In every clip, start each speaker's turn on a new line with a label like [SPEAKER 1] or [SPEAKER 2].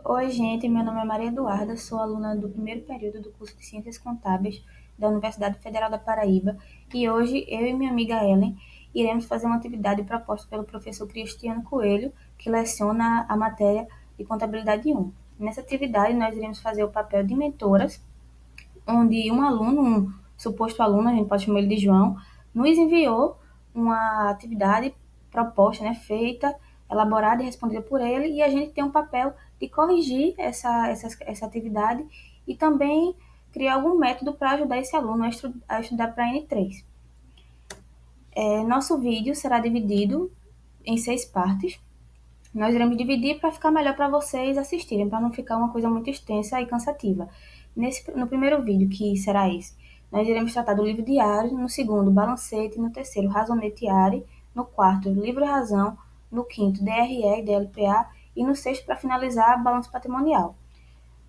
[SPEAKER 1] Oi, gente, meu nome é Maria Eduarda, sou aluna do primeiro período do curso de Ciências Contábeis da Universidade Federal da Paraíba e hoje eu e minha amiga Ellen iremos fazer uma atividade proposta pelo professor Cristiano Coelho, que leciona a matéria de Contabilidade 1. Nessa atividade, nós iremos fazer o papel de mentoras, onde um aluno, um suposto aluno, a gente pode chamar ele de João, nos enviou uma atividade proposta, né, feita, elaborada e respondida por ele, e a gente tem um papel de corrigir essa atividade e também criar algum método para ajudar esse aluno a estudar para a N3. Nosso vídeo será dividido em 6 partes. Nós iremos dividir para ficar melhor para vocês assistirem, para não ficar uma coisa muito extensa e cansativa. No primeiro vídeo, que será esse, nós iremos tratar do livro diário, no segundo, balancete, no terceiro, razonete diário, no quarto, livro razão, no quinto, DRE e DLPA, e no sexto, para finalizar, balanço patrimonial.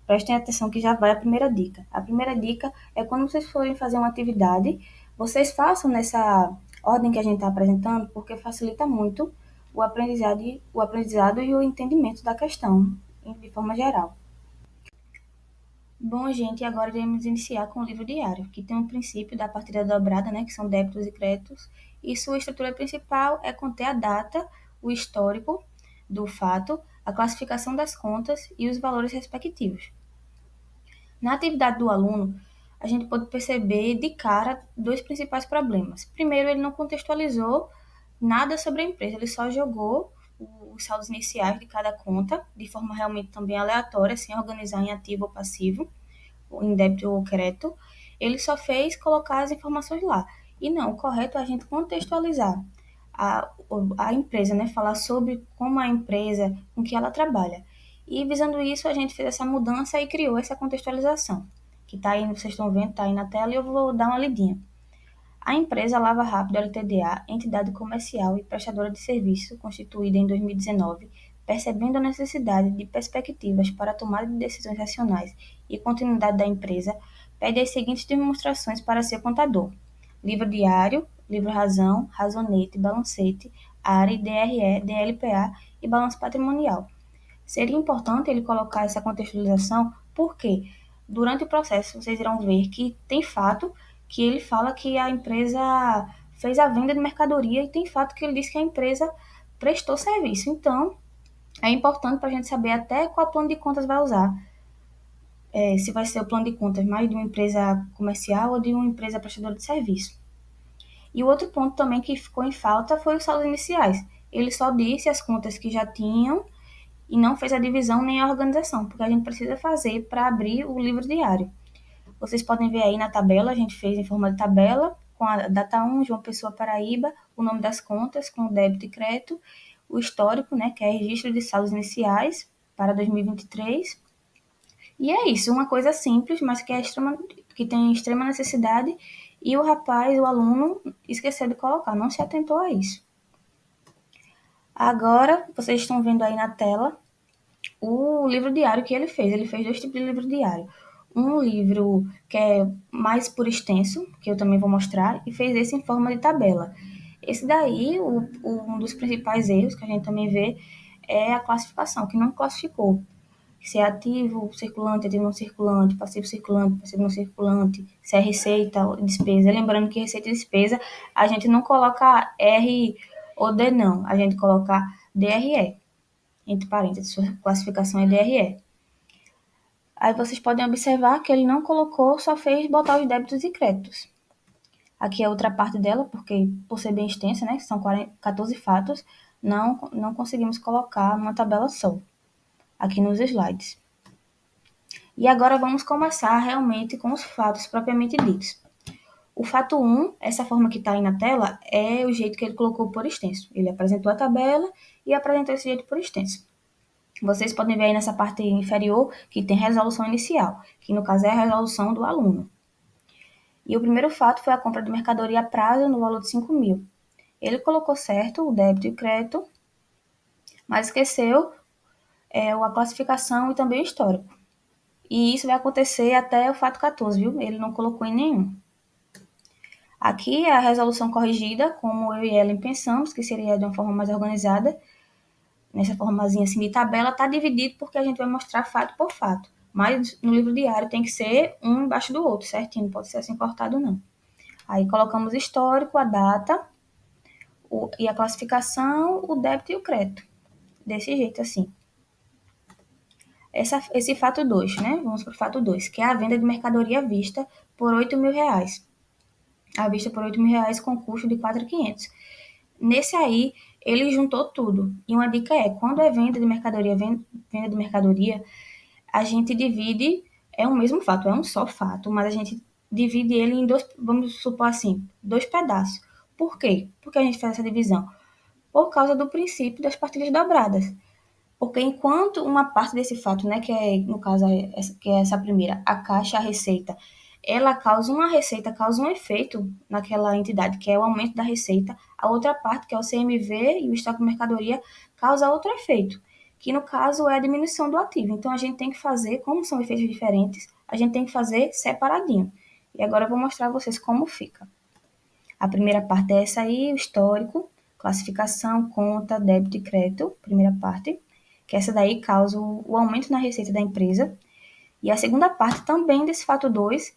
[SPEAKER 1] Prestem atenção que já vai a primeira dica. A primeira dica é quando vocês forem fazer uma atividade, vocês façam nessa ordem que a gente está apresentando, porque facilita muito o aprendizado e o entendimento da questão, de forma geral. Bom, gente, agora iremos iniciar com o livro diário, que tem um princípio da partida dobrada, né, que são débitos e créditos, e sua estrutura principal é conter a data, o histórico do fato, a classificação das contas e os valores respectivos. Na atividade do aluno, a gente pode perceber de cara dois principais problemas. Primeiro, ele não contextualizou nada sobre a empresa, ele só jogou os saldos iniciais de cada conta, de forma realmente também aleatória, sem organizar em ativo ou passivo, ou em débito ou crédito. Ele só fez colocar as informações lá. E não, o correto é a gente contextualizar a, a empresa, né? Falar sobre como a empresa, com que ela trabalha. E visando isso, a gente fez essa mudança e criou essa contextualização, que está aí, vocês estão vendo, está aí na tela, e eu vou dar uma lidinha. A empresa Lava Rápido Ltda, entidade comercial e prestadora de serviço, constituída em 2019, percebendo a necessidade de perspectivas para a tomada de decisões racionais e continuidade da empresa, pede as seguintes demonstrações para seu contador: livro diário, livro razão, razonete, balancete, ARE, DRE, DLPA e balanço patrimonial. Seria importante ele colocar essa contextualização, porque durante o processo vocês irão ver que tem fato que ele fala que a empresa fez a venda de mercadoria e tem fato que ele diz que a empresa prestou serviço. Então, é importante para a gente saber até qual plano de contas vai usar. Se vai ser o plano de contas mais de uma empresa comercial ou de uma empresa prestadora de serviço. E o outro ponto também que ficou em falta foi os saldos iniciais. Ele só disse as contas que já tinham e não fez a divisão nem a organização, porque a gente precisa fazer para abrir o livro diário. Vocês podem ver aí na tabela, a gente fez em forma de tabela, com a data 1, João Pessoa, Paraíba, o nome das contas, com o débito e crédito, o histórico, né, que é registro de saldos iniciais para 2023. E é isso, uma coisa simples, mas que tem extrema necessidade, e o rapaz, o aluno, esqueceu de colocar, não se atentou a isso. Agora, vocês estão vendo aí na tela o livro diário que ele fez. Ele fez 2 tipos de livro diário. Um livro que é mais por extenso, que eu também vou mostrar, e fez esse em forma de tabela. Esse daí, um dos principais erros que a gente também vê é a classificação, que não classificou. Se é ativo não circulante, passivo não circulante, se é receita ou despesa. Lembrando que receita e despesa, a gente não coloca R ou D, não. A gente coloca DRE, entre parênteses, sua classificação é DRE. Aí vocês podem observar que ele não colocou, só fez botar os débitos e créditos. Aqui é outra parte dela, porque por ser bem extensa, né, que são 14 fatos, não conseguimos colocar numa tabela só, aqui nos slides. E agora vamos começar realmente com os fatos propriamente ditos. O fato 1, essa forma que está aí na tela, é o jeito que ele colocou por extenso. Ele apresentou a tabela e apresentou esse jeito por extenso. Vocês podem ver aí nessa parte inferior que tem resolução inicial, que no caso é a resolução do aluno. E o primeiro fato foi a compra de mercadoria a prazo no valor de 5 mil. Ele colocou certo o débito e o crédito, mas esqueceu a classificação e também o histórico. E isso vai acontecer até o fato 14, viu? Ele não colocou em nenhum. Aqui é a resolução corrigida, como eu e Ellen pensamos, que seria de uma forma mais organizada. nessa formazinha assim de tabela, está dividido porque a gente vai mostrar fato por fato. Mas no livro diário tem que ser um embaixo do outro, certinho, não pode ser assim cortado não. Aí colocamos histórico, a data e a classificação, o débito e o crédito. Desse jeito assim. Esse fato 2, né? Vamos para o fato 2, que é a venda de mercadoria à vista por R$ 8.000. À vista por R$ 8.000 com custo de 4.500. Nesse aí, ele juntou tudo. E uma dica é, quando é venda de mercadoria, a gente divide, é o mesmo fato, é um só fato, mas a gente divide ele em dois, vamos supor assim, dois pedaços. Por quê? Porque a gente faz essa divisão? Por causa do princípio das partilhas dobradas. Porque enquanto uma parte desse fato, né, que é, no caso, que é essa primeira, a caixa, a receita, ela causa uma receita, causa um efeito naquela entidade, que é o aumento da receita, a outra parte, que é o CMV e o estoque de mercadoria, causa outro efeito, que no caso é a diminuição do ativo. Então a gente tem que fazer, como são efeitos diferentes, a gente tem que fazer separadinho. E agora eu vou mostrar a vocês como fica. A primeira parte é essa aí, o histórico, classificação, conta, débito e crédito, primeira parte, que essa daí causa o aumento na receita da empresa. E a segunda parte também desse fato 2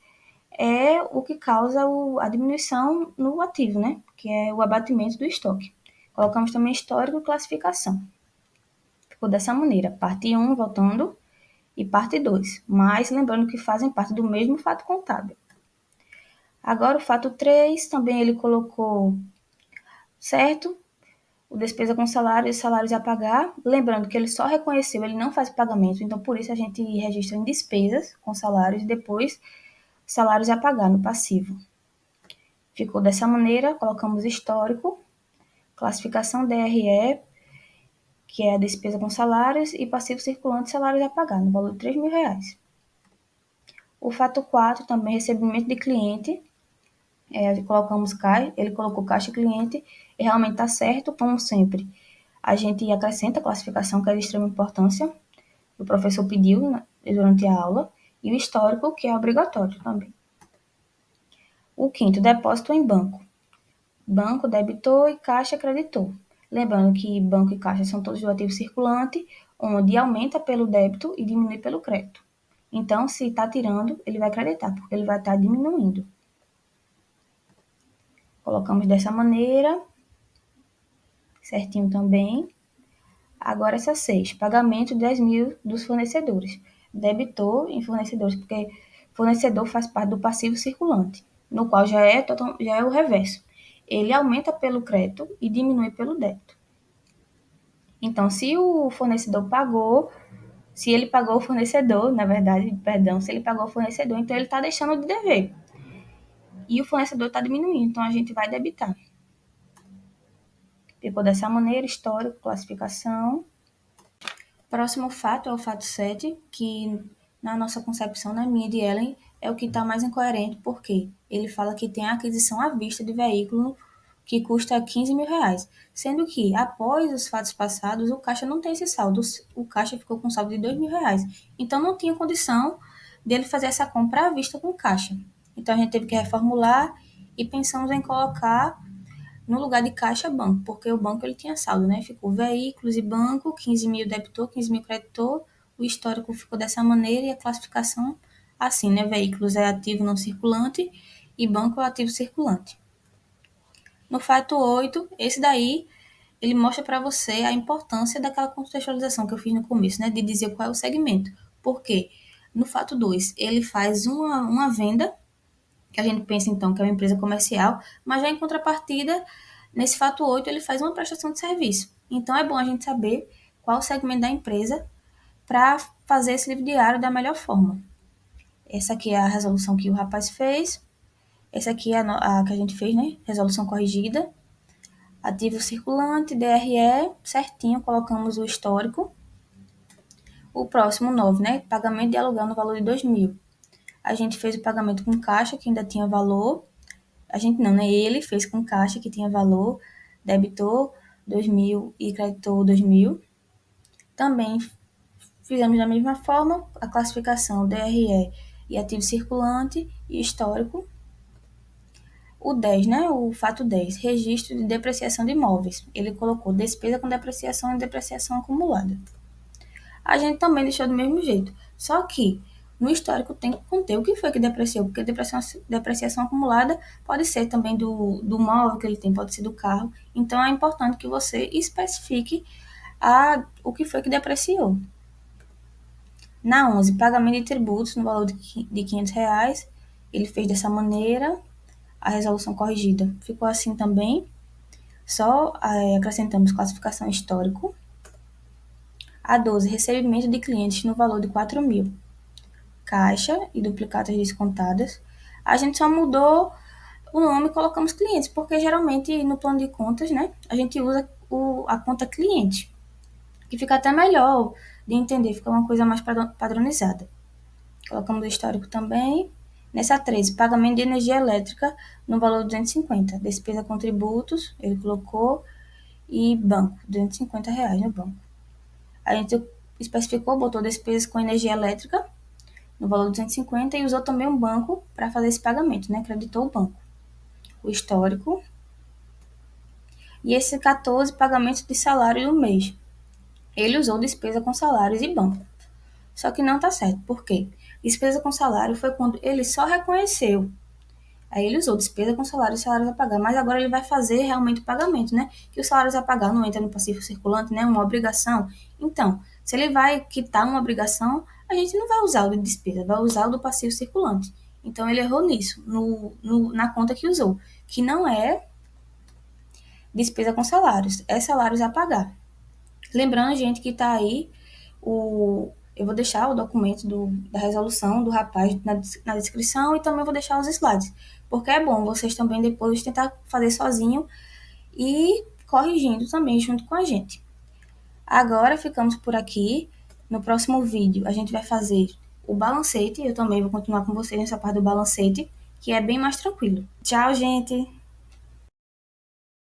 [SPEAKER 1] é o que causa a diminuição no ativo, né? Que é o abatimento do estoque. Colocamos também histórico e classificação. Ficou dessa maneira, parte 1 voltando e parte 2, mas lembrando que fazem parte do mesmo fato contábil. Agora o fato 3, também ele colocou certo, o despesa com salários e salários a pagar. Lembrando que ele só reconheceu, ele não faz pagamento, então por isso a gente registra em despesas com salários e depois salários a pagar no passivo. Ficou dessa maneira, colocamos histórico, classificação DRE, que é a despesa com salários, e passivo circulante salários a pagar, no valor de R$ 3.000. O fato 4, também recebimento de cliente, colocamos caixa, ele colocou caixa cliente, e realmente está certo, como sempre. A gente acrescenta a classificação, que é de extrema importância, o professor pediu, né, durante a aula, e o histórico, que é obrigatório também. O quinto, depósito em banco. Banco debitou e caixa creditou. Lembrando que banco e caixa são todos do ativo circulante, onde aumenta pelo débito e diminui pelo crédito. Então, se está tirando, ele vai creditar, porque ele vai estar diminuindo. Colocamos dessa maneira, certinho também. Agora essa 6, pagamento de 10.000 dos fornecedores. Debitou em fornecedores, porque fornecedor faz parte do passivo circulante, no qual já é o reverso. Ele aumenta pelo crédito e diminui pelo débito. Então, se o fornecedor pagou, se ele pagou o fornecedor, na verdade, perdão, se ele pagou o fornecedor, então ele está deixando de dever. E o fornecedor está diminuindo, então a gente vai debitar. Ficou dessa maneira, histórico, classificação. Próximo fato é o fato 7, que na nossa concepção, na minha e de Ellen, é o que está mais incoerente, porque ele fala que tem a aquisição à vista de veículo que custa R$ 15.000, sendo que, após os fatos passados, o caixa não tem esse saldo, o caixa ficou com saldo de R$ 2.000, então não tinha condição dele fazer essa compra à vista com caixa. Então a gente teve que reformular e pensamos em colocar no lugar de caixa banco, porque o banco ele tinha saldo, né? Ficou veículos e banco, 15.000 debitor, 15.000 creditor, o histórico ficou dessa maneira e a classificação assim, né? Veículos é ativo não circulante e banco é ativo circulante. No fato 8, esse daí, ele mostra para você a importância daquela contextualização que eu fiz no começo, né? De dizer qual é o segmento. Por quê? No fato 2, ele faz uma venda, que a gente pensa então que é uma empresa comercial, mas já em contrapartida, nesse fato 8, ele faz uma prestação de serviço. Então é bom a gente saber qual o segmento da empresa para fazer esse livro diário da melhor forma. Essa aqui é a resolução que o rapaz fez. Essa aqui é a que a gente fez, né? Resolução corrigida. Ativo circulante, DRE, certinho, colocamos o histórico. O próximo 9, né? Pagamento de aluguel no valor de 2.000. A gente fez o pagamento com caixa, que ainda tinha valor. A gente não, né? Ele fez com caixa, que tinha valor. Debitou 2.000 e creditou 2.000. Também fizemos da mesma forma a classificação DRE e ativo circulante e histórico. O 10, né? O fato 10, registro de depreciação de imóveis. Ele colocou despesa com depreciação e depreciação acumulada. A gente também deixou do mesmo jeito. Só que no histórico tem que conter o que foi que depreciou, porque depreciação acumulada pode ser também do móvel que ele tem, pode ser do carro. Então é importante que você especifique o que foi que depreciou. Na 11, pagamento de tributos no valor de R$ 500. Ele fez dessa maneira, a resolução corrigida ficou assim também. Só acrescentamos classificação histórico. A 12, recebimento de clientes no valor de 4.000. Caixa e duplicatas descontadas. A gente só mudou o nome e colocamos clientes, porque geralmente no plano de contas, né, a gente usa a conta cliente, que fica até melhor de entender, fica uma coisa mais padronizada. Colocamos o histórico também. Nessa 13, pagamento de energia elétrica no valor de 250. Despesa com tributos, ele colocou, e banco, R$ 250 no banco. A gente especificou, botou despesas com energia elétrica no valor de 250 e usou também um banco para fazer esse pagamento, né? Acreditou o banco. O histórico. E esse 14, pagamento de salário do mês. Ele usou despesa com salários e banco. Só que não tá certo. Por quê? Despesa com salário foi quando ele só reconheceu. Aí ele usou despesa com salário e salários a pagar. Mas agora ele vai fazer realmente o pagamento, né? Que os salários a pagar não entra no passivo circulante, né? Uma obrigação. Então, se ele vai quitar uma obrigação, a gente não vai usar o de despesa, vai usar o do passivo circulante. Então, ele errou nisso, na conta que usou. Que não é despesa com salários, é salários a pagar. Lembrando, gente, que tá aí eu vou deixar o documento da resolução do rapaz na descrição e também vou deixar os slides, porque é bom vocês também depois tentar fazer sozinho e corrigindo também junto com a gente. Agora ficamos por aqui. No próximo vídeo a gente vai fazer o balancete. Eu também vou continuar com vocês nessa parte do balancete, que é bem mais tranquilo. Tchau, gente!